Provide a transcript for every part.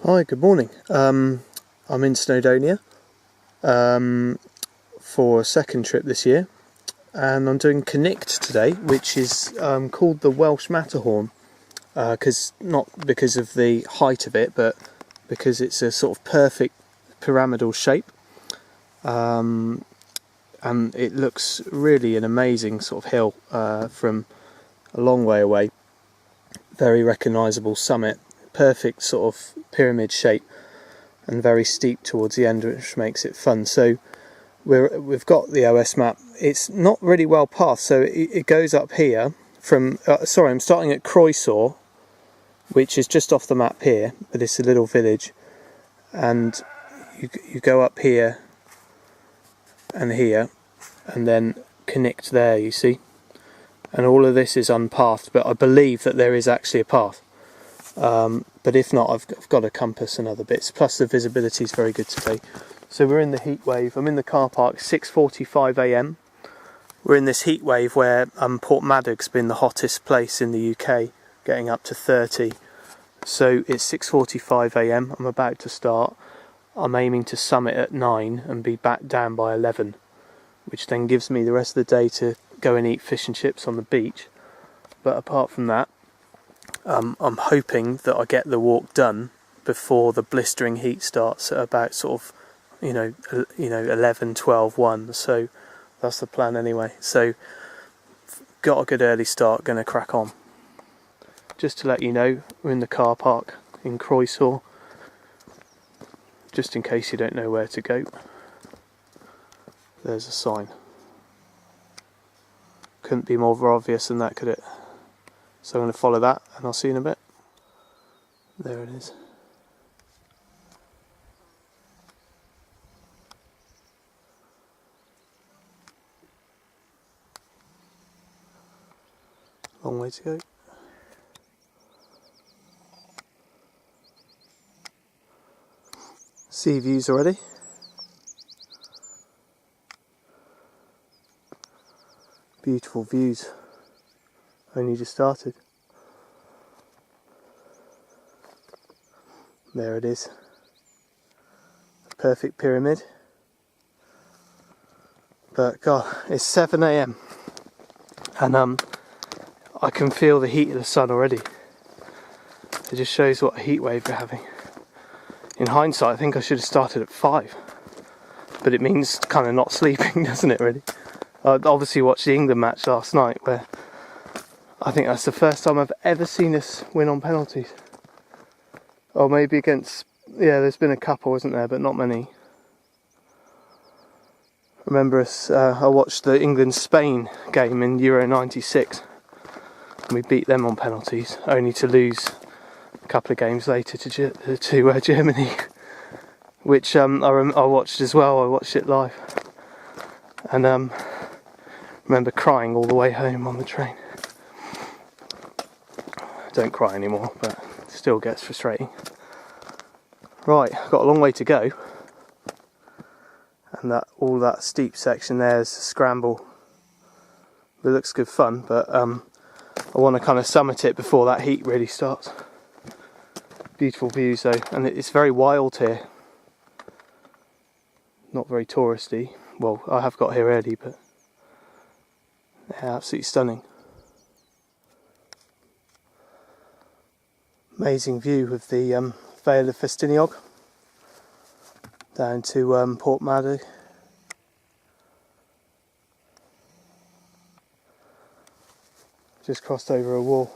Hi, good morning. I'm in Snowdonia for a second trip this year, and I'm doing Cnicht today, which is called the Welsh Matterhorn, not because of the height of it, but because it's a sort of perfect pyramidal shape, and it looks really an amazing sort of hill from a long way away. Very recognisable summit, perfect sort of pyramid shape, and very steep towards the end, which makes it fun. So we've got the OS map. It's not really well pathed, so it goes up here from I'm starting at Croesaw, which is just off the map here, but it's a little village, and you go up here and here, and then Cnicht there, you see, and all of this is unpathed, but I believe that there is actually a path. But if not, I've got a compass and other bits, plus the visibility is very good today. So we're in the heat wave. I'm in the car park, 6:45 AM. We're in this heat wave where Portmadog's been the hottest place in the UK, getting up to 30. So it's 6:45 AM. I'm about to start. I'm aiming to summit at 9 and be back down by 11, which then gives me the rest of the day to go and eat fish and chips on the beach. But apart from that, I'm hoping that I get the walk done before the blistering heat starts at about sort of 11, 12, 1. So that's the plan anyway. So got a good early start, going to crack on. Just to let you know, we're in the car park in Croesaw, just in case you don't know where to go. There's a sign. Couldn't be more obvious than that, could it? So I'm going to follow that, and I'll see you in a bit. There it is. Long way to go. Sea views already. Beautiful views. Only just started. There it is. Perfect pyramid. But God, it's 7 AM and I can feel the heat of the sun already. It just shows what a heat wave we're having. In hindsight, I think I should have started at 5, but it means kind of not sleeping, doesn't it? Really. I obviously watched the England match last night, where I think that's the first time I've ever seen us win on penalties. Or maybe against, there's been a couple, isn't there, but not many. Remember I watched the England-Spain game in Euro 96, and we beat them on penalties, only to lose a couple of games later to Germany, which I watched as well. I watched it live, and remember crying all the way home on the train. Don't cry anymore, but it still gets frustrating. Right, I've got a long way to go, and all that steep section there is a scramble. It looks good fun, but I want to kind of summit it before that heat really starts. Beautiful views though, and it's very wild here. Not very touristy. Well, I have got here early, but yeah, absolutely stunning. Amazing view of the Vale of Festiniog down to Portmadog. Just crossed over a wall.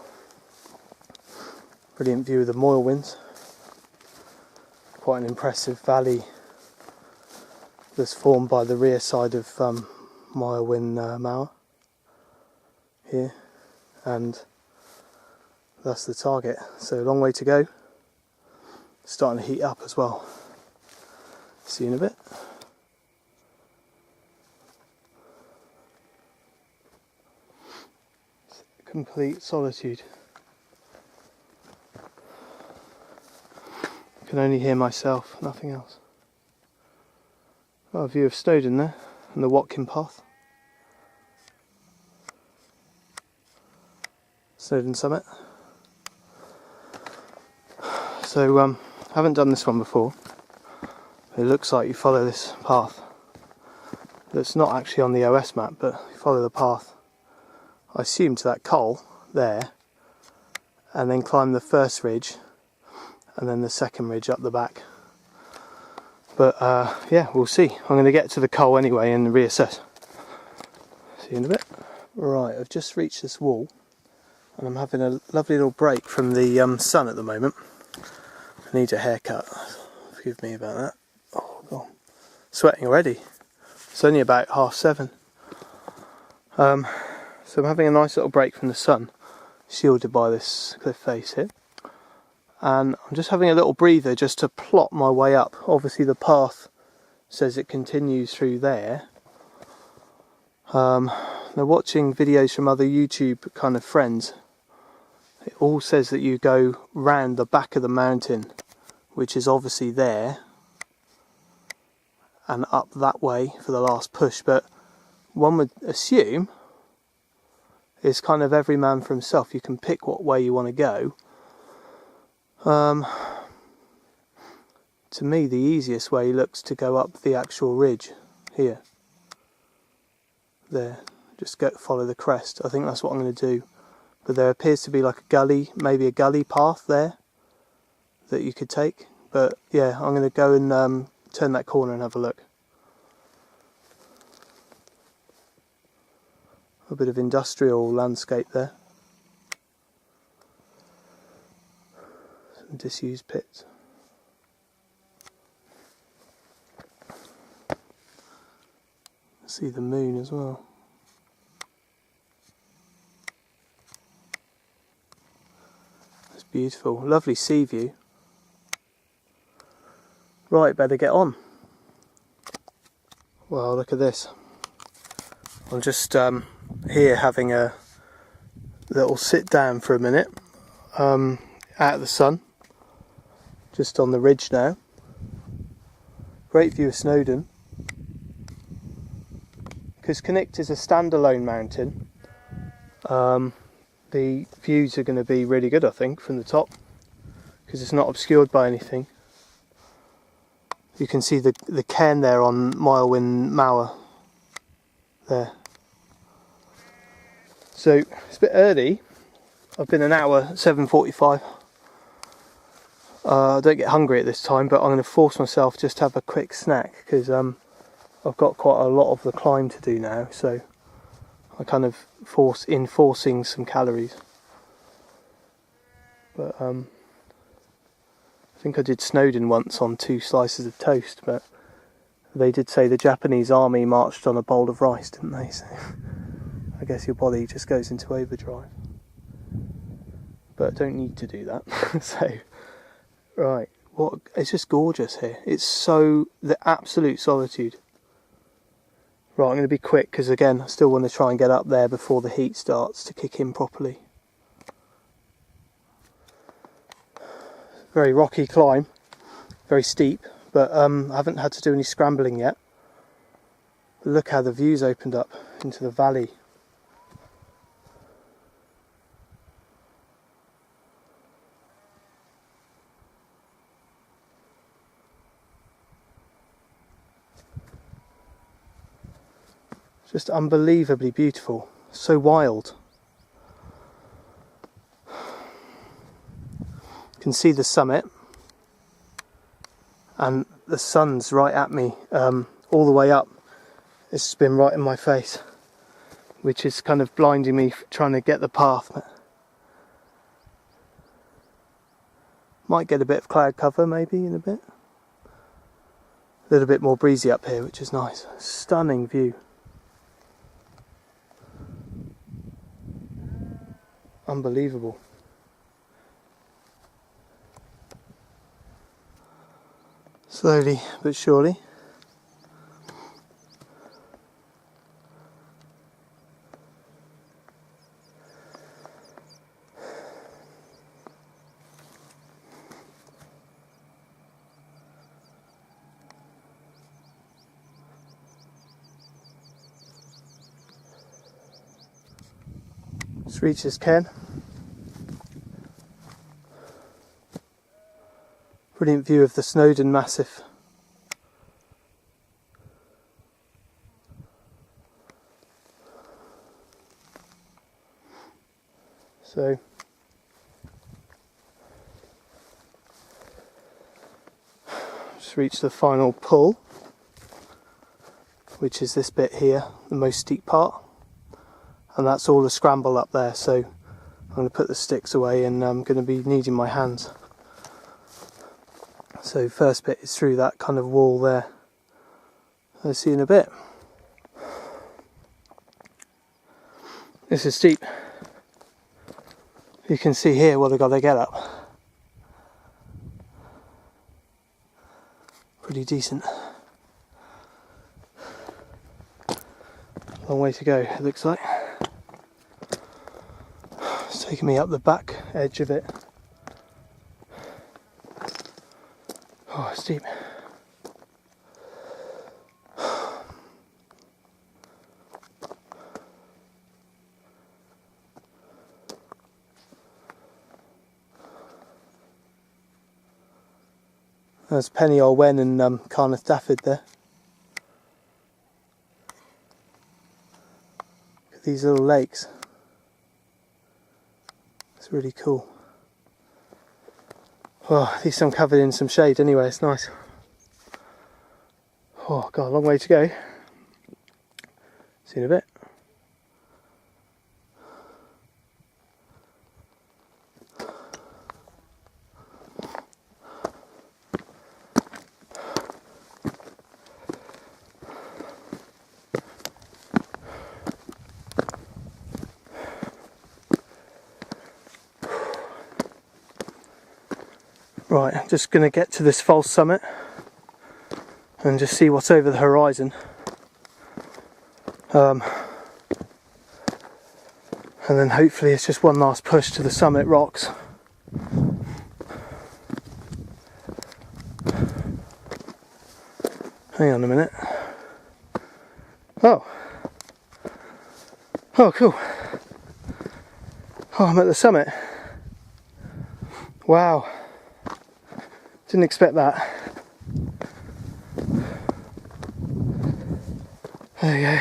Brilliant view of the Moylwins. Quite an impressive valley that's formed by the rear side of Moylwyn Mower here, and that's the target. So a long way to go. Starting to heat up as well. See you in a bit. Complete solitude. Can only hear myself, nothing else. Got a view of Snowdon there, and the Watkin Path. Snowdon summit. So haven't done this one before. It looks like you follow this path. That's not actually on the OS map, but you follow the path, I assume, to that coal there, and then climb the first ridge, and then the second ridge up the back. But yeah, we'll see. I'm going to get to the coal anyway and reassess. See you in a bit. Right, I've just reached this wall, and I'm having a lovely little break from the sun at the moment. I need a haircut. Forgive me about that. Oh God, sweating already. It's only about 7:30. So I'm having a nice little break from the sun, shielded by this cliff face here. And I'm just having a little breather just to plot my way up. Obviously the path says it continues through there. Now watching videos from other YouTube kind of friends, it all says that you go round the back of the mountain, which is obviously there, and up that way for the last push. But one would assume it's kind of every man for himself. You can pick what way you want to go. To me, the easiest way looks to go up the actual ridge here. There, just follow the crest. I think that's what I'm going to do. But there appears to be like a gully, maybe a gully path there that you could take. But yeah, I'm going to go and turn that corner and have a look. A bit of industrial landscape there. Some disused pits. See the moon as well. It's beautiful. Lovely sea view. Right, better get on. Well, look at this. I'm just here having a little sit down for a minute out of the sun, just on the ridge now. Great view of Snowdon. Because Cnicht is a standalone mountain, the views are going to be really good, I think, from the top, because it's not obscured by anything. You can see the cairn there on Mylwyn Mower there. So it's a bit early. I've been an hour, 7:45. I don't get hungry at this time, but I'm going to force myself just to have a quick snack, because I've got quite a lot of the climb to do now, so I kind of forcing some calories. But I think I did Snowdon once on 2 slices of toast, but they did say the Japanese army marched on a bowl of rice, didn't they? So I guess your body just goes into overdrive. But I don't need to do that. So, right, it's just gorgeous here. It's so, the absolute solitude. Right, I'm going to be quick because, again, I still want to try and get up there before the heat starts to kick in properly. Very rocky climb, very steep, but I haven't had to do any scrambling yet. But look how the view's opened up into the valley. Just unbelievably beautiful, so wild. You can see the summit, and the sun's right at me all the way up. It's been right in my face, which is kind of blinding me trying to get the path. But might get a bit of cloud cover maybe in a bit. A little bit more breezy up here, which is nice. Stunning view. Unbelievable. Slowly but surely. Let's reach this cairn. Brilliant view of the Snowdon Massif. So just reached the final pull, which is this bit here, the most steep part, and that's all the scramble up there, so I'm going to put the sticks away and I'm going to be needing my hands. So first bit is through that kind of wall there. I'll see you in a bit. This is steep. You can see here what I've got to get up. Pretty decent. Long way to go, it looks like. It's taking me up the back edge of it. Oh, it's steep. There's Penny Olwen and Cnicht Daffyd there. Look at these little lakes. It's really cool. Oh, at least I'm covered in some shade anyway, it's nice. Oh god, a long way to go. See you in a bit. Right, I'm just going to get to this false summit and just see what's over the horizon. And then hopefully it's just one last push to the summit rocks. Hang on a minute. Oh, cool. Oh, I'm at the summit. Wow. Didn't expect that. There you go.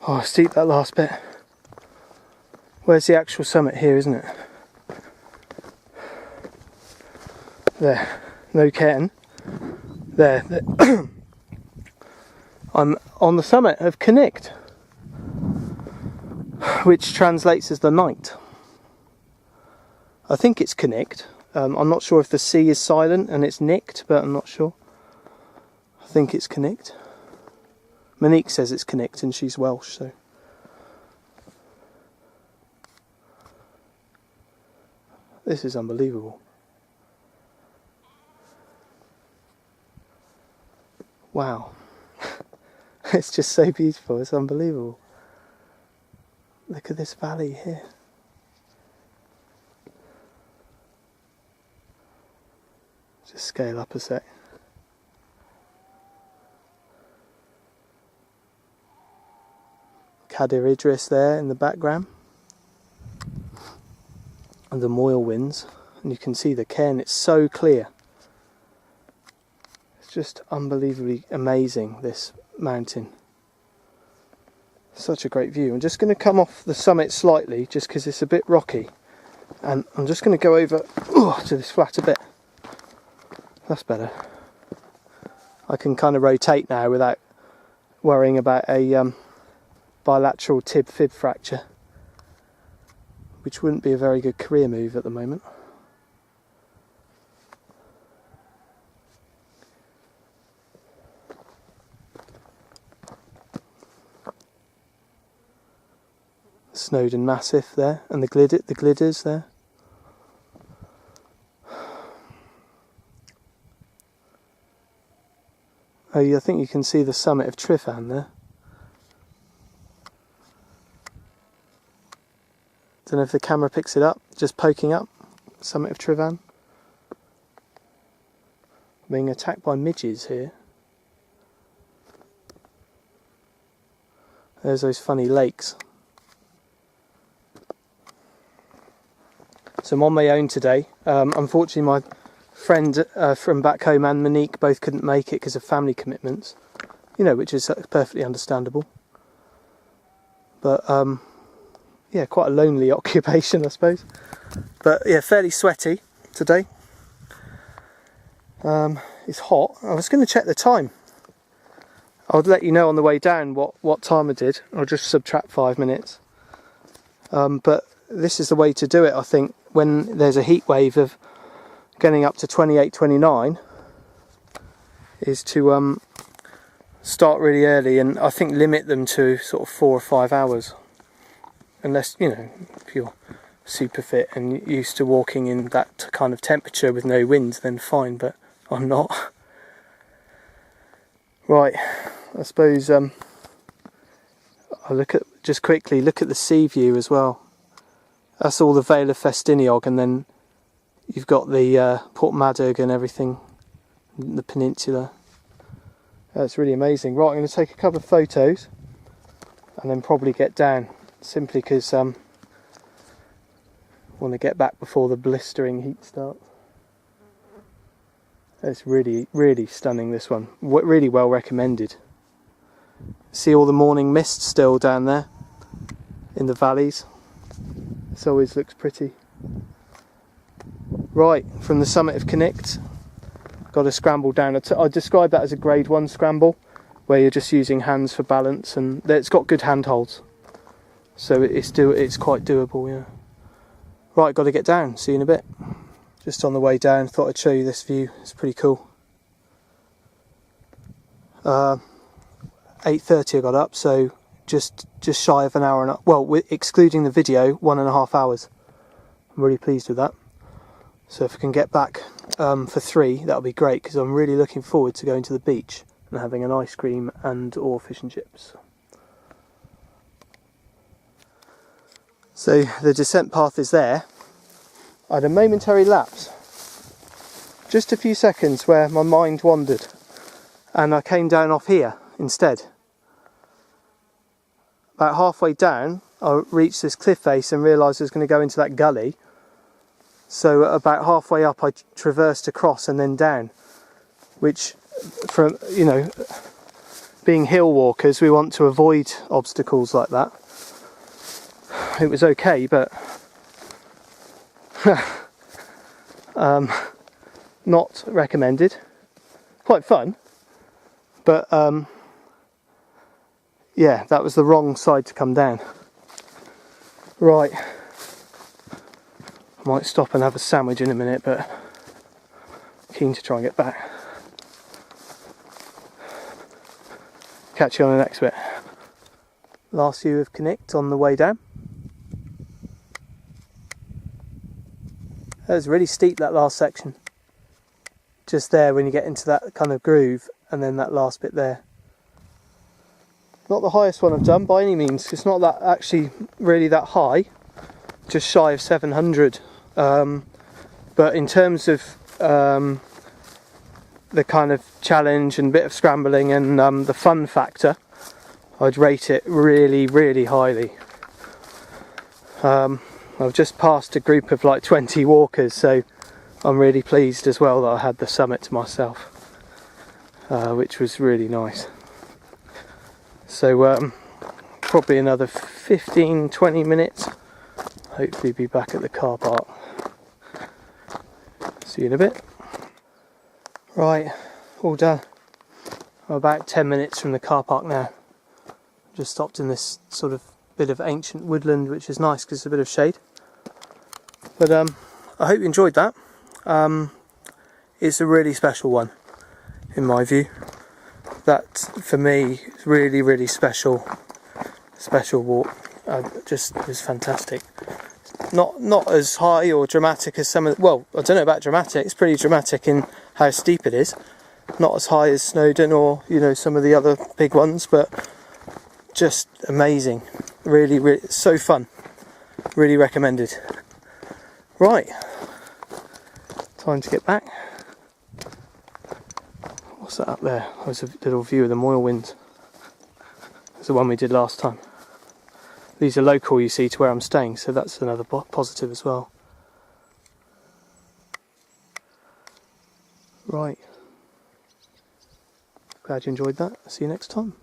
Oh, steep that last bit. Where's the actual summit? Here, isn't it? There. No Ken. There. I'm on the summit of Cnicht, which translates as the night. I think it's Cnicht. I'm not sure if the C is silent and it's Cnicht, but I'm not sure. I think it's Cnicht. Monique says it's Cnicht and she's Welsh, so. This is unbelievable. Wow. It's just so beautiful, it's unbelievable. Look at this valley here. Just scale up a sec. Cadir Idris there in the background. And the Moyle winds. And you can see the cairn, it's so clear. It's just unbelievably amazing, this mountain. Such a great view. I'm just going to come off the summit slightly, just because it's a bit rocky. And I'm just going to go over to this flatter bit. That's better. I can kind of rotate now without worrying about a bilateral tib-fib fracture, which wouldn't be a very good career move at the moment. Snowdon Massif there, and the Gliders there. Oh, I think you can see the summit of Tryfan there. Don't know if the camera picks it up, just poking up, summit of Tryfan. Being attacked by midges here. There's those funny lakes. So I'm on my own today. Unfortunately my friend from back home and Monique both couldn't make it because of family commitments, you know, which is perfectly understandable. But yeah, quite a lonely occupation, I suppose. But yeah, fairly sweaty today. It's hot. I was going to check the time. I'll let you know on the way down what time I did. I'll just subtract 5 minutes. But this is the way to do it, I think, when there's a heat wave of getting up to 28, 29, is to start really early, and I think limit them to sort of 4 or 5 hours. Unless, you know, if you're super fit and used to walking in that kind of temperature with no wind, then fine, but I'm not. Right, I suppose I'll just quickly look at the sea view as well. That's all the Vale of Festiniog, and then you've got the Port Madog and everything, the peninsula. That's really amazing. Right, I'm going to take a couple of photos and then probably get down, simply because I want to get back before the blistering heat starts. It's really, really stunning, this one. Really well recommended. See all the morning mist still down there in the valleys. This always looks pretty. Right, from the summit of Cnicht, got to scramble down. I describe that as a grade 1 scramble, where you're just using hands for balance, and it's got good handholds, so it's quite doable. Yeah. Right, got to get down. See you in a bit. Just on the way down, thought I'd show you this view. It's pretty cool. 8:30 I got up, so just shy of an hour and well, excluding the video, 1.5 hours. I'm really pleased with that. So if I can get back for 3, that'll be great, because I'm really looking forward to going to the beach and having an ice cream and or fish and chips. So the descent path is there. I had a momentary lapse, just a few seconds, where my mind wandered and I came down off here instead. About halfway down I reached this cliff face and realised I was going to go into that gully, so about halfway up I traversed across and then down, which, from, you know, being hill walkers, we want to avoid obstacles like that. It was okay, but not recommended. Quite fun, but yeah, that was the wrong side to come down. Right, I might stop and have a sandwich in a minute, but keen to try and get back. Catch you on the next bit. Last view of Cnicht on the way down. It was really steep, that last section. Just there when you get into that kind of groove, and then that last bit there. Not the highest one I've done by any means. It's not that actually really that high, just shy of 700. But in terms of the kind of challenge and bit of scrambling and the fun factor, I'd rate it really, really highly. I've just passed a group of like 20 walkers, so I'm really pleased as well that I had the summit to myself, which was really nice. So probably another 15-20 minutes, hopefully be back at the car park. See you in a bit. Right, all done. I'm about 10 minutes from the car park now. Just stopped in this sort of bit of ancient woodland, which is nice because it's a bit of shade. But I hope you enjoyed that. It's a really special one, in my view. That, for me, is really, really special walk. Just was fantastic. Not as high or dramatic as some of the, well, I don't know about dramatic. It's pretty dramatic in how steep it is. Not as high as Snowdonia or, you know, some of the other big ones, but just amazing. Really, really, so fun. Really recommended. Right, time to get back. What's that up there? Oh, it's a little view of the Moylwinds. It's the one we did last time. These are local, you see, to where I'm staying, so that's another positive as well. Right. Glad you enjoyed that. See you next time.